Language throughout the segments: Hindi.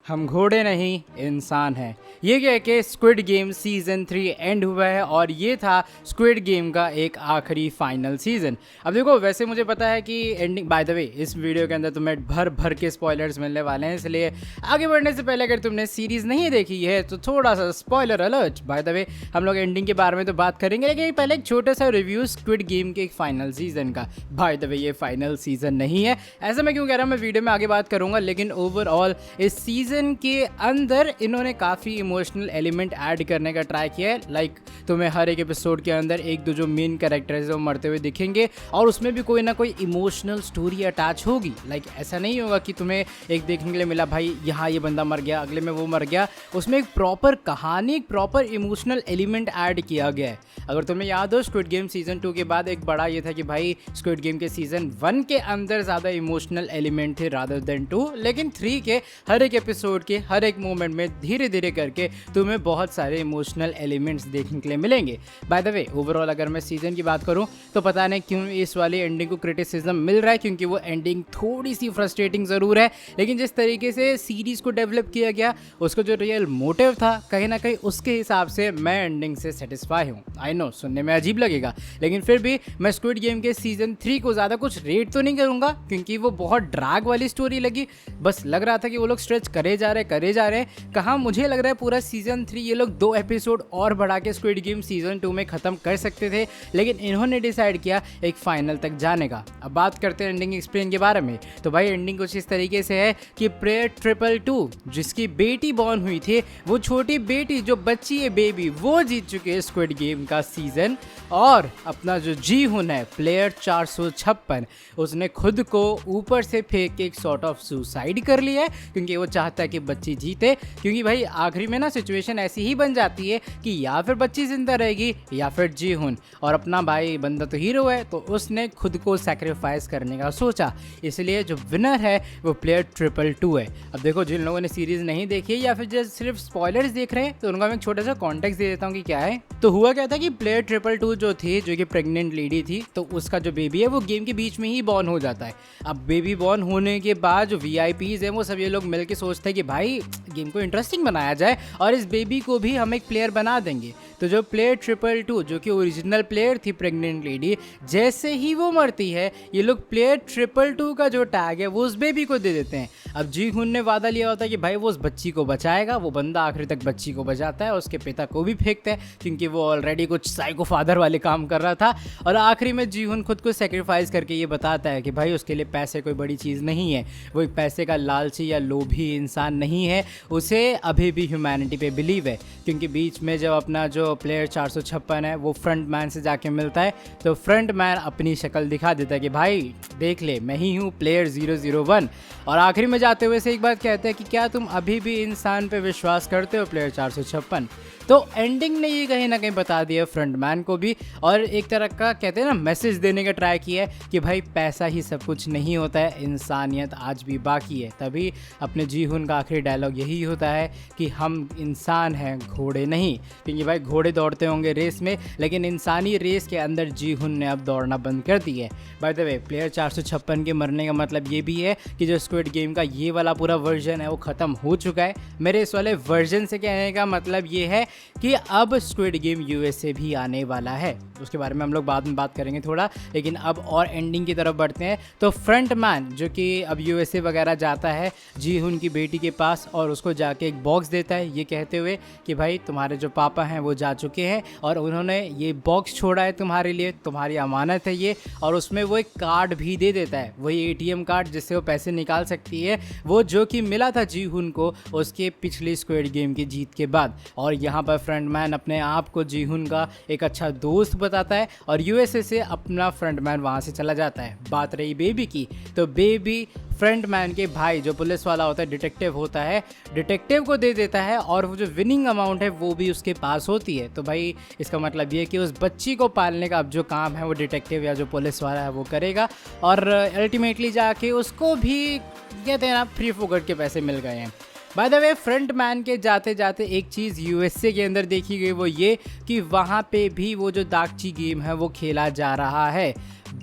हम घोड़े नहीं इंसान हैं। ये कह के स्क्विड गेम सीज़न 3 एंड हुआ है और ये था स्क्विड गेम का एक आखिरी फाइनल सीज़न। अब देखो, वैसे मुझे पता है कि एंडिंग, बाय द वे इस वीडियो के अंदर तुम्हें भर भर के स्पॉयलर्स मिलने वाले हैं, इसलिए आगे बढ़ने से पहले अगर तुमने सीरीज़ नहीं देखी है तो थोड़ा सा spoiler alert. By the way हम लोग एंडिंग के बारे में तो बात करेंगे, लेकिन पहले एक छोटा सा रिव्यू स्क्विड गेम के एक फाइनल सीज़न का। बाय द वे ये फाइनल सीज़न नहीं है, ऐसा मैं क्यों कह रहा हूँ, मैं वीडियो में आगे बात करूँगा, लेकिन ओवरऑल इस सीज़न के अंदर इन्होंने काफ़ी इमोशनल एलिमेंट ऐड करने का ट्राई किया है। लाइक तुम्हें हर एक एपिसोड के अंदर एक दो जो मेन कैरेक्टर्स है वो मरते हुए दिखेंगे और उसमें भी कोई ना कोई इमोशनल स्टोरी अटैच होगी। लाइक ऐसा नहीं होगा कि तुम्हें एक देखने के लिए मिला भाई यहाँ ये बंदा मर गया, अगले में वो मर गया। उसमें एक प्रॉपर कहानी, एक प्रॉपर इमोशनल एलिमेंट ऐड किया गया है। अगर तुम्हें याद हो, स्क्विड गेम सीज़न 2 के बाद एक बड़ा ये था कि भाई स्क्विड गेम के सीज़न 1 के अंदर ज़्यादा इमोशनल एलिमेंट थे रादर देन 2, लेकिन 3 के हर एक एपिसोड के हर एक मोमेंट में धीरे धीरे करके तुम्हें बहुत सारे इमोशनल एलिमेंट्स देखने के लिए मिलेंगे। बाय द वे ओवरऑल अगर मैं सीज़न की बात करूं तो पता नहीं क्यों इस वाली एंडिंग को क्रिटिसिज्म मिल रहा है, क्योंकि वो एंडिंग थोड़ी सी फ्रस्ट्रेटिंग ज़रूर है, लेकिन जिस तरीके से सीरीज़ को डेवलप किया गया, उसका जो रियल मोटिव था, कहीं ना कहीं उसके हिसाब से मैं एंडिंग से सेटिस्फाई हूँ। आई नो सुनने में अजीब लगेगा, लेकिन फिर भी मैं स्क्विड गेम के सीज़न 3 को ज़्यादा कुछ रेट तो नहीं करूँगा, क्योंकि वो बहुत ड्रैग वाली स्टोरी लगी। बस लग रहा था कि वो लोग स्ट्रेच करे जा रहे कहाँ। मुझे लग रहा है पूरा सीज़न 3 ये लोग 2 एपिसोड और बढ़ा के स्क्विड गेम सीज़न 2 में ख़त्म कर सकते थे, लेकिन इन्होंने डिसाइड किया एक फाइनल तक जाने का। अब बात करते हैं एंडिंग एक्सप्लेन के बारे में। तो भाई एंडिंग कुछ इस तरीके से है कि प्लेयर 222 जिसकी बेटी बॉर्न हुई थी, वो छोटी बेटी जो बच्ची है बेबी, वो जीत चुके हैं स्क्विड गेम का सीज़न। और अपना जो जी हुन है प्लेयर 456, उसने खुद को ऊपर से फेंक के एक सॉर्ट ऑफ सुसाइड कर लिया है, क्योंकि वो चाहता है कि बच्ची जीते। क्योंकि भाई आखिरी में ना सिचुएशन ऐसी ही बन जाती है कि या फिर बच्ची जिंदा रहेगी या फिर जी हुन, और अपना भाई बंदा तो हीरो है तो उसने खुद को सैक्रिफाइस करने का सोचा, इसलिए जो विनर है वो प्लेयर 222 है। अब देखो, जिन लोगों ने सीरीज नहीं देखी है या फिर जो सिर्फ स्पॉयलर्स देख रहे हैं, तो उनका मैं एक छोटा सा कॉन्टेक्स्ट दे देता हूँ कि क्या है। तो हुआ क्या था कि प्लेयर 222 जो थी, जो कि प्रेग्नेंट लेडी थी, तो उसका जो बेबी है वो गेम के बीच में ही बॉर्न हो जाता है। अब बेबी बॉर्न होने के बाद जो VIPs हैं वो सब ये लोग मिलकर सोचते हैं कि भाई गेम को इंटरेस्टिंग बनाया जाए और इस बेबी को भी हम एक प्लेयर बना देंगे। तो जो प्लेयर 222 जो कि ओरिजिनल प्लेयर थी प्रेग्नेंट लेडी, जैसे ही वो मरती है, ये लोग प्लेयर 222 का जो टैग है वो उस बेबी को दे देते हैं। अब जी हुन ने वादा लिया होता है कि भाई वो उस बच्ची को बचाएगा। वो बंदा आखिरी तक बच्ची को बचाता है, उसके पिता को भी फेंकता है, क्योंकि वो ऑलरेडी कुछ साइको फादर वाले काम कर रहा था। और आखिरी में जी हुन खुद को सेक्रीफाइस करके ये बताता है कि भाई उसके लिए पैसे कोई बड़ी चीज़ नहीं है, वो एक पैसे का लालची या लोभी इंसान नहीं है, उसे अभी भी ह्यूमैनिटी पे बिलीव है। क्योंकि बीच में जब अपना जो प्लेयर 456 है वो फ्रंट मैन से जाके मिलता है, तो फ्रंट मैन अपनी शक्ल दिखा देता है कि भाई देख ले, मैं ही हूँ प्लेयर 001। और आखिरी में जाते हुए से एक बात कहते हैं कि क्या तुम अभी भी इंसान पे विश्वास करते हो प्लेयर 456। तो एंडिंग ने ये कहीं ना कहीं बता दिया फ्रंटमैन को भी, और एक तरह का कहते हैं ना मैसेज देने का ट्राई किया है कि भाई पैसा ही सब कुछ नहीं होता है, इंसानियत आज भी बाकी है। तभी अपने जी हुन का आखिरी डायलॉग यही होता है कि हम इंसान हैं, घोड़े नहीं। क्योंकि भाई घोड़े दौड़ते होंगे रेस में, लेकिन इंसानी रेस के अंदर जी हुन ने अब दौड़ना बंद कर दिया है। बाय द वे प्लेयर 456 के मरने का मतलब ये भी है कि जो स्क्विड गेम का ये वाला पूरा वर्जन है वो ख़त्म हो चुका है। मेरे इस वाले वर्जन से कहने का मतलब ये है कि अब स्क्विड गेम USA भी आने वाला है। उसके बारे में हम लोग बाद में बात करेंगे थोड़ा, लेकिन अब और एंडिंग की तरफ बढ़ते हैं। तो फ्रंट मैन जो कि अब USA वगैरह जाता है जी हुन की बेटी के पास और उसको जाके एक बॉक्स देता है, ये कहते हुए कि भाई तुम्हारे जो पापा हैं वो जा चुके हैं और उन्होंने ये बॉक्स छोड़ा है तुम्हारे लिए, तुम्हारी अमानत है ये। और उसमें वो एक कार्ड भी दे देता है, वही ATM कार्ड जिससे वो पैसे निकाल सकती है, वो जो कि मिला था जी हुन को उसके पिछली स्क्विड गेम की जीत के बाद। और यहाँ पर फ्रंटमैन अपने आप को जी हुन का एक अच्छा दोस्त बताता है और USA से अपना फ्रंटमैन वहाँ से चला जाता है। बात रही बेबी की, तो बेबी फ्रंटमैन के भाई जो पुलिस वाला होता है, डिटेक्टिव होता है, डिटेक्टिव को दे देता है और वो जो विनिंग अमाउंट है वो भी उसके पास होती है। तो भाई इसका मतलब ये है कि उस बच्ची को पालने का अब जो काम है वो डिटेक्टिव या जो पुलिस वाला है वो करेगा, और अल्टीमेटली जाके उसको भी कहते हैं ना फ्री फोकट के पैसे मिल गए हैं। By the way front man के जाते जाते एक चीज़ यूएसए के अंदर देखी गई, वो ये कि वहाँ पे भी वो जो दागची गेम है वो खेला जा रहा है।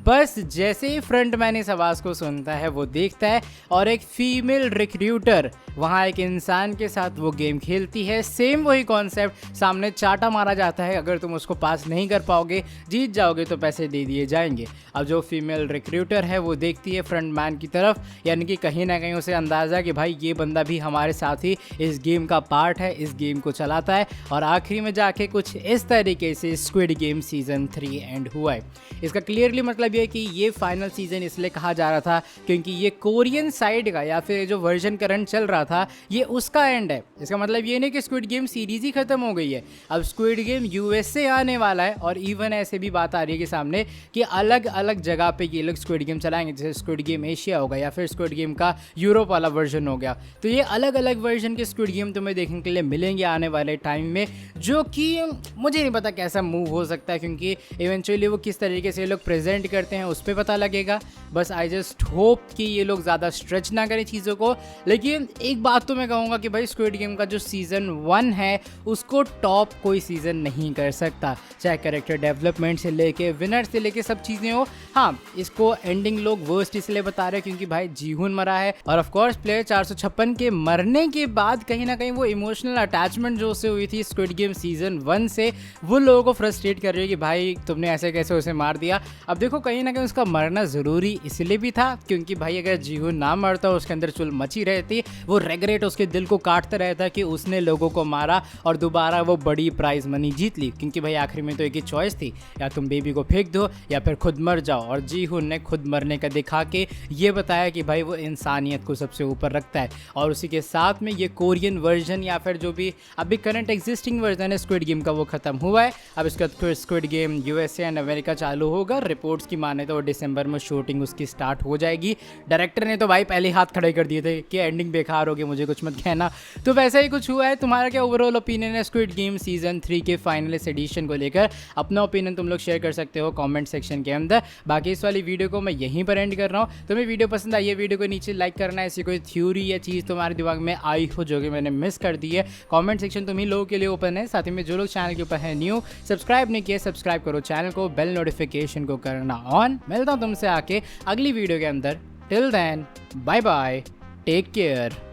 बस जैसे ही फ्रंट मैन इस आवाज़ को सुनता है वो देखता है और एक फीमेल रिक्रूटर वहाँ एक इंसान के साथ वो गेम खेलती है। सेम वही कॉन्सेप्ट, सामने चाटा मारा जाता है, अगर तुम उसको पास नहीं कर पाओगे, जीत जाओगे तो पैसे दे दिए जाएंगे। अब जो फीमेल रिक्रूटर है वो देखती है फ्रंट मैन की तरफ, यानी कि कहीं ना कहीं उसे अंदाज़ा कि भाई ये बंदा भी हमारे साथ ही इस गेम का पार्ट है, इस गेम को चलाता है। और आखिरी में जाके कुछ इस तरीके से स्क्विड गेम सीज़न 3 एंड हुआ है। इसका क्लियरली मतलब ये है कि ये फाइनल सीज़न इसलिए कहा जा रहा था क्योंकि ये कोरियन साइड का या फिर जो वर्जन करंट चल रहा था ये उसका एंड है। इसका मतलब ये नहीं कि स्क्विड गेम सीरीज़ ही ख़त्म हो गई है, अब स्क्विड गेम यूएसए आने वाला है। और इवन ऐसे भी बात आ रही है कि सामने कि अलग अलग जगह पे ये लोग स्क्विड गेम चलाएंगे, जैसे स्क्विड गेम एशिया होगा या फिर स्क्विड गेम का यूरोप वाला वर्जन हो गया। तो ये अलग अलग वर्जन के स्क्विड गेम तुम्हें देखने के लिए मिलेंगे आने वाले टाइम में, जो कि मुझे नहीं पता कैसा मूव हो सकता है, क्योंकि इवेंचुअली वो किस तरीके से ये लोग प्रेजेंट करते हैं उस पर पता लगेगा। बस आई जस्ट होप कि ये लोग ज़्यादा स्ट्रेच ना करें चीज़ों को। लेकिन एक बात तो मैं कहूँगा कि भाई स्क्विड गेम का जो सीज़न 1 है उसको टॉप कोई सीज़न नहीं कर सकता, चाहे कैरेक्टर डेवलपमेंट से लेके विनर से लेके सब चीज़ें हो। हाँ, इसको एंडिंग लोग वर्स्ट इसलिए बता रहे हैं क्योंकि भाई जीहुन मरा है, और ऑफ कोर्स प्लेयर 456 के मरने के बाद कहीं ना कहीं वो इमोशनल अटैचमेंट जो उससे हुई थी स्क्विड गेम सीज़न 1 से, वो लोगों को फ्रस्ट्रेट कर रही है कि भाई तुमने ऐसे कैसे उसे मार दिया। अब देखो कहीं ना कहीं उसका मरना ज़रूरी इसलिए भी था क्योंकि भाई अगर जीहुन ना मरता, उसके अंदर चुल मची रहती, वो रेगरेट उसके दिल को काटता रहता कि उसने लोगों को मारा और दोबारा वो बड़ी प्राइज मनी जीत ली। क्योंकि भाई आखिरी में तो एक ही चॉइस थी, या तुम बेबी को फेंक दो या फिर खुद मर जाओ। और जीहुन ने खुद मरने का दिखा के ये बताया कि भाई वो इंसानियत को सबसे ऊपर रखता है। और उसी के साथ में ये कोरियन वर्जन या फिर जो भी अभी करंट एग्जिस्टिंग वर्जन है स्क्विड गेम का वो ख़त्म हुआ है। अब इसका squid game USA and America चालू होगा। रिपोर्ट्स की माने तो दिसंबर में शूटिंग उसकी स्टार्ट हो जाएगी। डायरेक्टर ने तो भाई पहले हाथ खड़े कर दिए थे कि एंडिंग बेकार होगी, मुझे कुछ मत कहना। तो वैसा ही कुछ हुआ है। तुम्हारा क्या ओवरऑल ओपिनियन है स्क्विड गेम सीजन 3 के फाइनलिस्ट एडिशन को लेकर? अपना ओपिनियन तुम लोग शेयर कर सकते हो कमेंट सेक्शन के अंदर। बाकी इस वाली वीडियो को मैं यहीं पर एंड कर रहा हूँ। तुम्हें वीडियो पसंद आई है, वीडियो को नीचे लाइक करना है। ऐसी कोई थ्योरी या चीज़ तुम्हारे दिमाग में आई हो जो कि मैंने मिस कर दी है, कमेंट सेक्शन तुम्ही लोगों के लिए ओपन है। साथ ही में जो लोग चैनल के ऊपर है न्यू, सब्सक्राइब नहीं किया सब्सक्राइब करो चैनल को, बेल नोटिफिकेशन को करना ऑन। मिलता हूँ तुमसे आके अगली वीडियो के अंदर। Till then bye bye, take care.